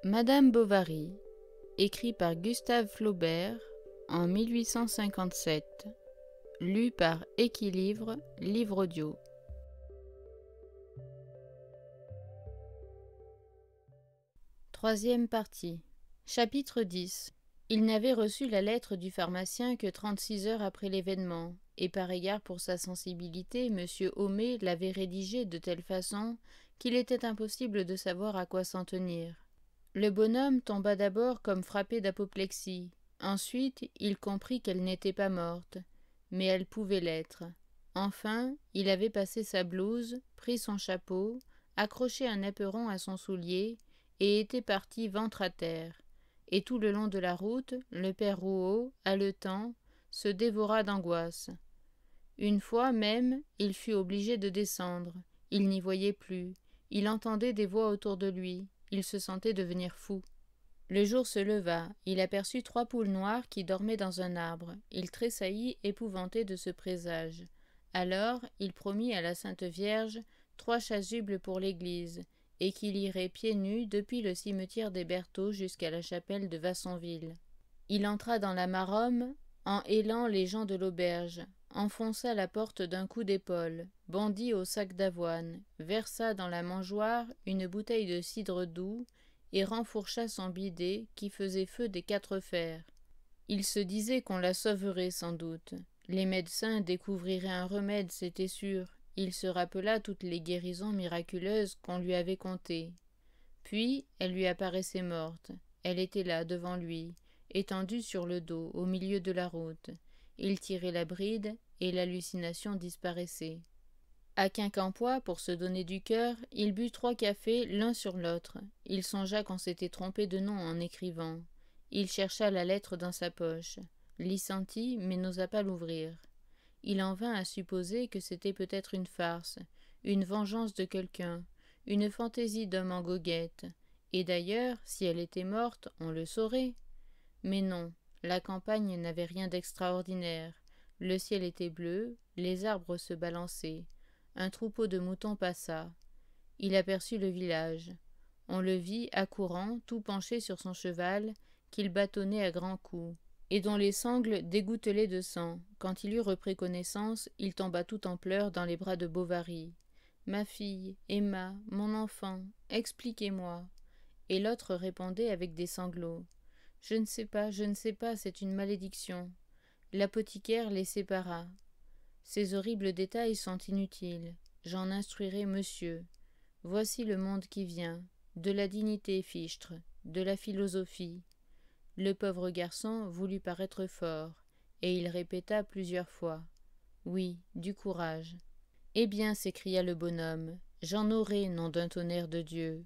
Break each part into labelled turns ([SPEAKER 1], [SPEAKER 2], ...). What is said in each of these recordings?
[SPEAKER 1] Madame Bovary, écrit par Gustave Flaubert en 1857, lu par Équilivre, livre audio. Troisième partie. Chapitre 10. Il n'avait reçu la lettre du pharmacien que 36 heures après l'événement, et par égard pour sa sensibilité, M. Homais l'avait rédigée de telle façon qu'il était impossible de savoir à quoi s'en tenir. Le bonhomme tomba d'abord comme frappé d'apoplexie. Ensuite, il comprit qu'elle n'était pas morte, mais elle pouvait l'être. Enfin, il avait passé sa blouse, pris son chapeau, accroché un éperon à son soulier, et était parti ventre à terre. Et tout le long de la route, le père Rouault, haletant, se dévora d'angoisse. Une fois même, il fut obligé de descendre. Il n'y voyait plus. Il entendait des voix autour de lui. Il se sentait devenir fou. Le jour se leva. Il aperçut 3 poules noires qui dormaient dans un arbre. Il tressaillit, épouvanté de ce présage. Alors, il promit à la Sainte Vierge 3 chasubles pour l'église, et qu'il irait pieds nus depuis le cimetière des Bertaux jusqu'à la chapelle de Vassonville. Il entra dans la Marôme en hélant les gens de l'auberge, enfonça la porte d'un coup d'épaule, bondit au sac d'avoine, versa dans la mangeoire une bouteille de cidre doux et renfourcha son bidet qui faisait feu des 4 fers. Il se disait qu'on la sauverait sans doute. Les médecins découvriraient un remède, c'était sûr. Il se rappela toutes les guérisons miraculeuses qu'on lui avait contées. Puis elle lui apparaissait morte. Elle était là, devant lui, étendue sur le dos, au milieu de la route. Il tirait la bride, et l'hallucination disparaissait. À Quincampoix, pour se donner du cœur, il but 3 cafés l'un sur l'autre. Il songea qu'on s'était trompé de nom en écrivant. Il chercha la lettre dans sa poche, l'y sentit, mais n'osa pas l'ouvrir. Il en vint à supposer que c'était peut-être une farce, une vengeance de quelqu'un, une fantaisie d'homme en goguette. Et d'ailleurs, si elle était morte, on le saurait. Mais non, la campagne n'avait rien d'extraordinaire. Le ciel était bleu, les arbres se balançaient. Un troupeau de moutons passa. Il aperçut le village. On le vit accourant, tout penché sur son cheval, qu'il bâtonnait à grands coups, et dont les sangles dégoutelaient de sang. Quand il eut repris connaissance, il tomba tout en pleurs dans les bras de Bovary. « Ma fille, Emma, mon enfant, expliquez-moi. » Et l'autre répondait avec des sanglots. « Je ne sais pas, c'est une malédiction. » L'apothicaire les sépara. Ces horribles détails sont inutiles. J'en instruirai monsieur. Voici le monde qui vient. De la dignité, fichtre, de la philosophie. Le pauvre garçon voulut paraître fort, et il répéta plusieurs fois. Oui, du courage. Eh bien, s'écria le bonhomme, j'en aurai, nom d'un tonnerre de Dieu.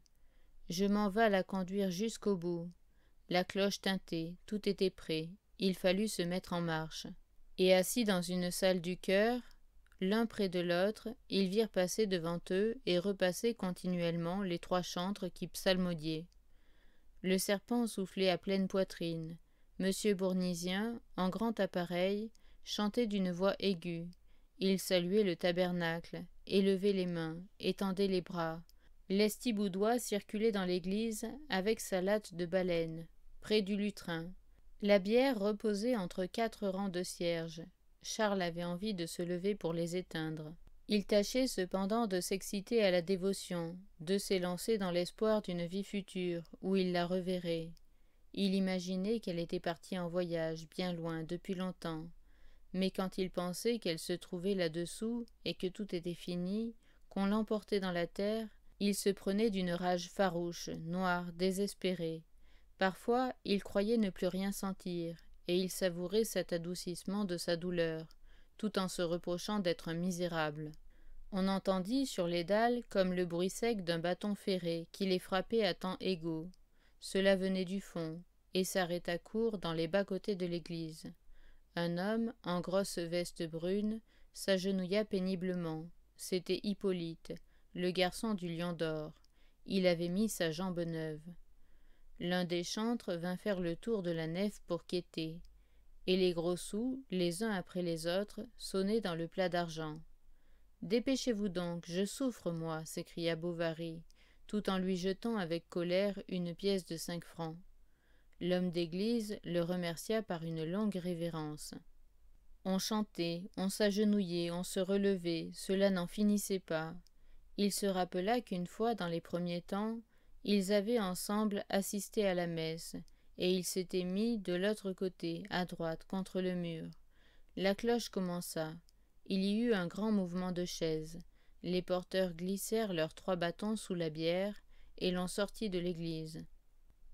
[SPEAKER 1] Je m'en vas la conduire jusqu'au bout. La cloche tintait, tout était prêt. Il fallut se mettre en marche. Et assis dans une salle du chœur, l'un près de l'autre, ils virent passer devant eux et repasser continuellement les 3 chantres qui psalmodiaient. Le serpent soufflait à pleine poitrine. Monsieur Bournisien, en grand appareil, chantait d'une voix aiguë. Il saluait le tabernacle, élevait les mains, étendait les bras. Lestiboudois circulait dans l'église avec sa latte de baleine, près du lutrin. La bière reposait entre 4 rangs de cierges. Charles avait envie de se lever pour les éteindre. Il tâchait cependant de s'exciter à la dévotion, de s'élancer dans l'espoir d'une vie future, où il la reverrait. Il imaginait qu'elle était partie en voyage, bien loin, depuis longtemps. Mais quand il pensait qu'elle se trouvait là-dessous, et que tout était fini, qu'on l'emportait dans la terre, il se prenait d'une rage farouche, noire, désespérée. Parfois, il croyait ne plus rien sentir, et il savourait cet adoucissement de sa douleur, tout en se reprochant d'être un misérable. On entendit sur les dalles comme le bruit sec d'un bâton ferré qui les frappait à temps égaux. Cela venait du fond, et s'arrêta court dans les bas-côtés de l'église. Un homme, en grosse veste brune, s'agenouilla péniblement. C'était Hippolyte, le garçon du Lion d'Or. Il avait mis sa jambe neuve. L'un des chantres vint faire le tour de la nef pour quêter, et les gros sous, les uns après les autres, sonnaient dans le plat d'argent. « Dépêchez-vous donc, je souffre, moi » s'écria Bovary. tout en lui jetant avec colère une pièce de 5 francs. L'homme d'église le remercia par une longue révérence. On chantait, on s'agenouillait, on se relevait, cela n'en finissait pas. Il se rappela qu'une fois, dans les premiers temps, ils avaient ensemble assisté à la messe, et ils s'étaient mis de l'autre côté, à droite, contre le mur. La cloche commença. Il y eut un grand mouvement de chaises. Les porteurs glissèrent leurs 3 bâtons sous la bière, et l'on sortit de l'église.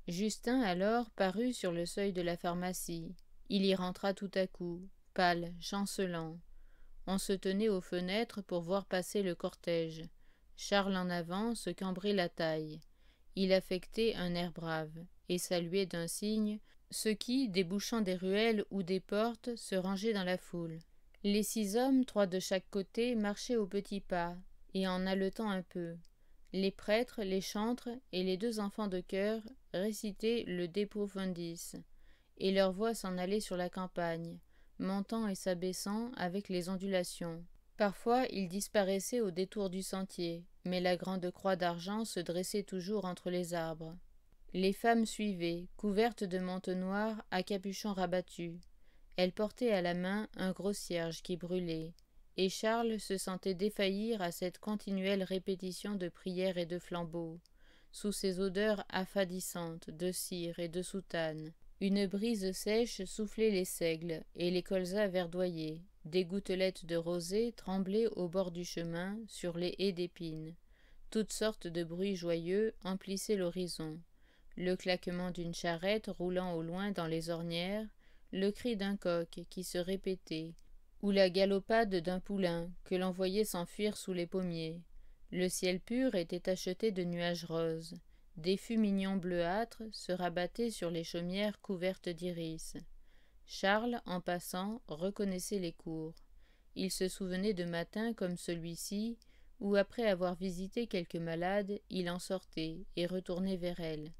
[SPEAKER 1] Justin alors parut sur le seuil de la pharmacie. Il y rentra tout à coup, pâle, chancelant. On se tenait aux fenêtres pour voir passer le cortège. Charles en avant se cambrait la taille. Il affectait un air brave, et saluait d'un signe ceux qui, débouchant des ruelles ou des portes, se rangeaient dans la foule. Les 6 hommes, 3 de chaque côté, marchaient au petit pas, et en haletant un peu. Les prêtres, les chantres et les 2 enfants de chœur récitaient le De Profundis, et leur voix s'en allait sur la campagne, montant et s'abaissant avec les ondulations. Parfois ils disparaissaient au détour du sentier, mais la grande croix d'argent se dressait toujours entre les arbres. Les femmes suivaient, couvertes de manteaux noirs à capuchon rabattu. Elles portaient à la main un gros cierge qui brûlait, et Charles se sentait défaillir à cette continuelle répétition de prières et de flambeaux, sous ces odeurs affadissantes de cire et de soutane. Une brise sèche soufflait les seigles et les colzas verdoyaient. Des gouttelettes de rosée tremblaient au bord du chemin, sur les haies d'épines. Toutes sortes de bruits joyeux emplissaient l'horizon. Le claquement d'une charrette roulant au loin dans les ornières, le cri d'un coq qui se répétait, ou la galopade d'un poulain que l'on voyait s'enfuir sous les pommiers. Le ciel pur était tacheté de nuages roses. Des fumignon bleuâtres se rabattaient sur les chaumières couvertes d'iris. Charles, en passant, reconnaissait les cours. Il se souvenait de matins comme celui-ci, où, après avoir visité quelques malades, il en sortait et retournait vers elles.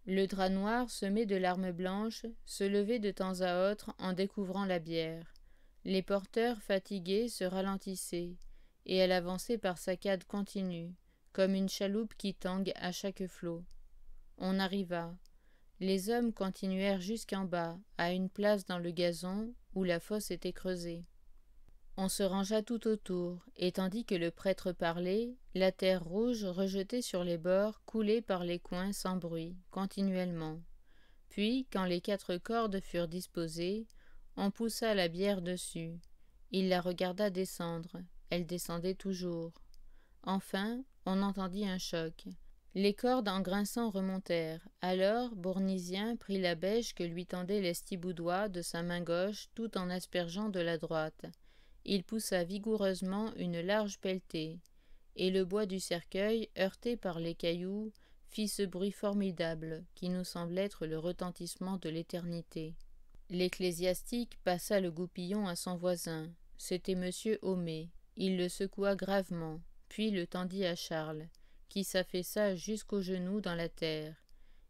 [SPEAKER 1] Le drap noir semé de larmes blanches se levait de temps à autre en découvrant la bière. Les porteurs fatigués se ralentissaient, et elle avançait par saccades continues, comme une chaloupe qui tangue à chaque flot. On arriva. Les hommes continuèrent jusqu'en bas, à une place dans le gazon où la fosse était creusée. On se rangea tout autour, et tandis que le prêtre parlait, la terre rouge rejetée sur les bords coulait par les coins sans bruit, continuellement. Puis, quand les 4 cordes furent disposées, on poussa la bière dessus. Il la regarda descendre. Elle descendait toujours. Enfin, on entendit un choc. Les cordes en grinçant remontèrent. Alors, Bournisien prit la bêche que lui tendait Lestiboudois de sa main gauche tout en aspergeant de la droite. Il poussa vigoureusement une large pelletée, et le bois du cercueil, heurté par les cailloux, fit ce bruit formidable qui nous semble être le retentissement de l'éternité. L'ecclésiastique passa le goupillon à son voisin. C'était M. Homais. Il le secoua gravement, puis le tendit à Charles, qui s'affaissa jusqu'aux genoux dans la terre,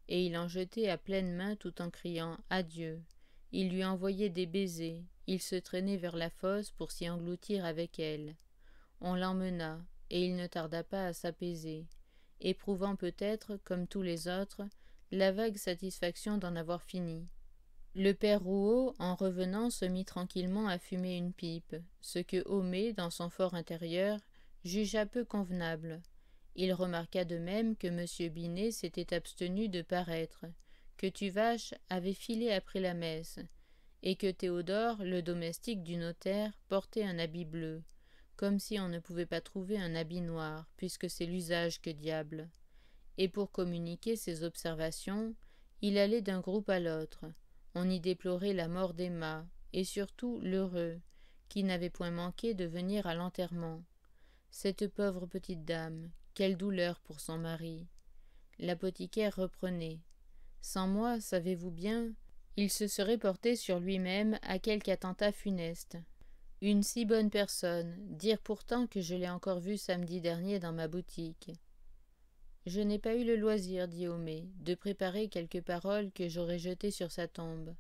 [SPEAKER 1] et il en jetait à pleines mains tout en criant « Adieu ». Il lui envoyait des baisers, il se traînait vers la fosse pour s'y engloutir avec elle. On l'emmena, et il ne tarda pas à s'apaiser, éprouvant peut-être, comme tous les autres, la vague satisfaction d'en avoir fini. Le père Rouault, en revenant, se mit tranquillement à fumer une pipe, ce que Homais, dans son fort intérieur, jugea peu convenable. Il remarqua de même que M. Binet s'était abstenu de paraître, que Tuvache avait filé après la messe, et que Théodore, le domestique du notaire, portait un habit bleu, comme si on ne pouvait pas trouver un habit noir, puisque c'est l'usage que diable. Et pour communiquer ses observations, il allait d'un groupe à l'autre. On y déplorait la mort d'Emma, et surtout l'heureux, qui n'avait point manqué de venir à l'enterrement. Cette pauvre petite dame, quelle douleur pour son mari. L'apothicaire reprenait. Sans moi, savez-vous bien, il se serait porté sur lui-même à quelque attentat funeste. Une si bonne personne, dire pourtant que je l'ai encore vue samedi dernier dans ma boutique. Je n'ai pas eu le loisir, dit Homais, de préparer quelques paroles que j'aurais jetées sur sa tombe.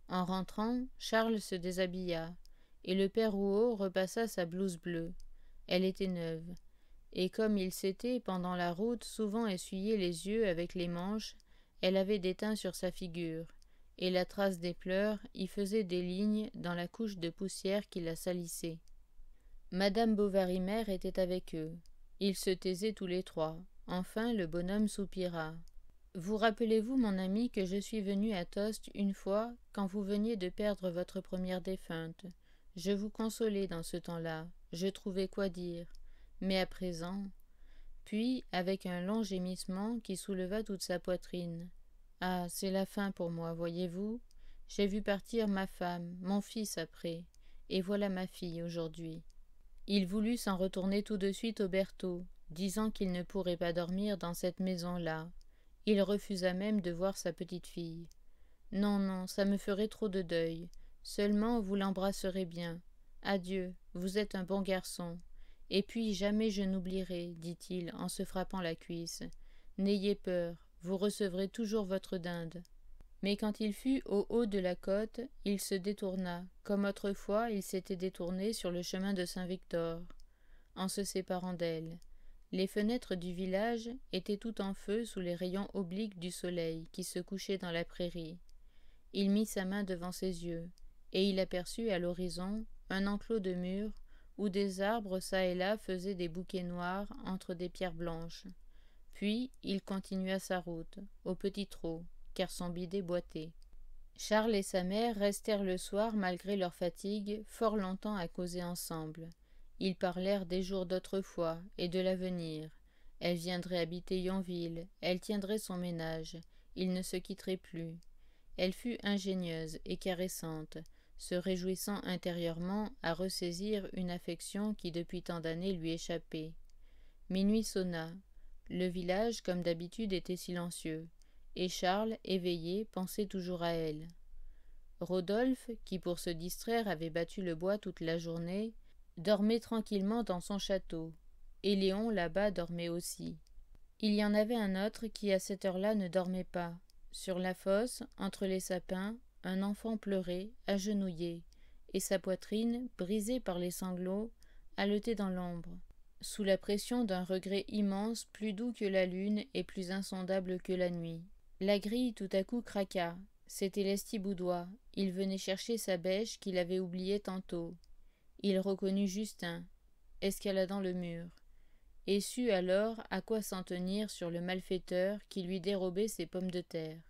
[SPEAKER 1] En rentrant, Charles se déshabilla, et le père Rouault repassa sa blouse bleue. Elle était neuve. et comme il s'était, pendant la route, souvent essuyé les yeux avec les manches, elle avait des teints sur sa figure, et la trace des pleurs y faisait des lignes dans la couche de poussière qui la salissait. Madame Bovary-Mère était avec eux. Ils se taisaient tous les trois. Enfin, le bonhomme soupira. « Vous rappelez-vous, mon ami, que je suis venu à Tostes une fois, quand vous veniez de perdre votre première défunte. Je vous consolais dans ce temps-là, je trouvais quoi dire. Mais à présent... » Puis, avec un long gémissement qui souleva toute sa poitrine. « Ah, c'est la fin pour moi, voyez-vous. J'ai vu partir ma femme, mon fils après, et voilà ma fille aujourd'hui. » Il voulut s'en retourner tout de suite au Bertaux, disant qu'il ne pourrait pas dormir dans cette maison-là. Il refusa même de voir sa petite-fille. « Non, non, ça me ferait trop de deuil. Seulement vous l'embrasserez bien. Adieu, vous êtes un bon garçon. Et puis jamais je n'oublierai, dit-il en se frappant la cuisse. N'ayez peur, vous recevrez toujours votre dinde. » Mais quand il fut au haut de la côte, il se détourna, comme autrefois il s'était détourné sur le chemin de Saint-Victor, en se séparant d'elle. Les fenêtres du village étaient tout en feu sous les rayons obliques du soleil qui se couchait dans la prairie. Il mit sa main devant ses yeux, et il aperçut à l'horizon un enclos de murs où des arbres çà et là faisaient des bouquets noirs entre des pierres blanches. Puis il continua sa route, au petit trot, car son bidet boitait. Charles et sa mère restèrent le soir, malgré leur fatigue, fort longtemps à causer ensemble. Ils parlèrent des jours d'autrefois et de l'avenir. Elle viendrait habiter Yonville, elle tiendrait son ménage, ils ne se quitteraient plus. Elle fut ingénieuse et caressante, se réjouissant intérieurement à ressaisir une affection qui depuis tant d'années lui échappait. Minuit sonna. Le village, comme d'habitude, était silencieux, et Charles, éveillé, pensait toujours à elle. Rodolphe, qui pour se distraire avait battu le bois toute la journée, dormait tranquillement dans son château, et Léon là-bas dormait aussi. Il y en avait un autre qui à cette heure-là ne dormait pas. Sur la fosse, entre les sapins, un enfant pleurait, agenouillé, et sa poitrine, brisée par les sanglots, haletait dans l'ombre, sous la pression d'un regret immense, plus doux que la lune et plus insondable que la nuit. La grille tout à coup craqua. C'était Lestiboudois. Il venait chercher sa bêche qu'il avait oubliée tantôt. Il reconnut Justin, escaladant le mur, et sut alors à quoi s'en tenir sur le malfaiteur qui lui dérobait ses pommes de terre.